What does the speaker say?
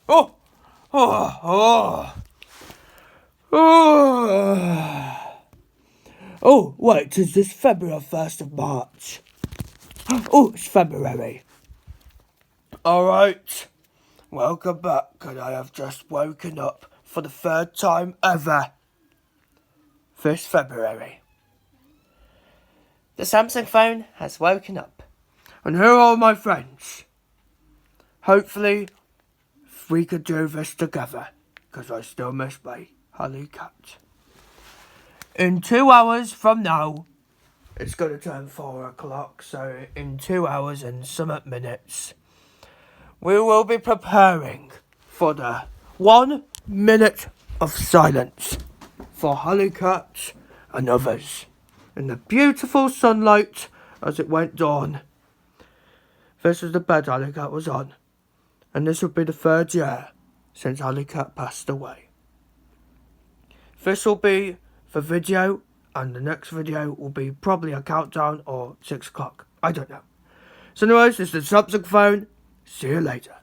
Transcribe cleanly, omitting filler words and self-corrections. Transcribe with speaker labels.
Speaker 1: Oh, oh, oh, oh. Oh, wait, is this February or 1st of March? Oh, it's February. Alright, welcome back, and I have just woken up for the 3rd time ever this February. The Samsung phone has woken up. And here are all my friends. Hopefully, we could do this together, because I still miss my Halle cat. In 2 hours from now, it's going to turn 4 o'clock, so in 2 hours and some minutes, we will be preparing for the 1 minute of silence for Halle cat and others in the beautiful sunlight as it went dawn. This is the bed Halle cat was on, and this will be the 3rd year since Halle cat passed away. This will be the video, and the next video will be probably a countdown or 6 o'clock. I don't know. So anyways, this is the Samsung phone. See you later.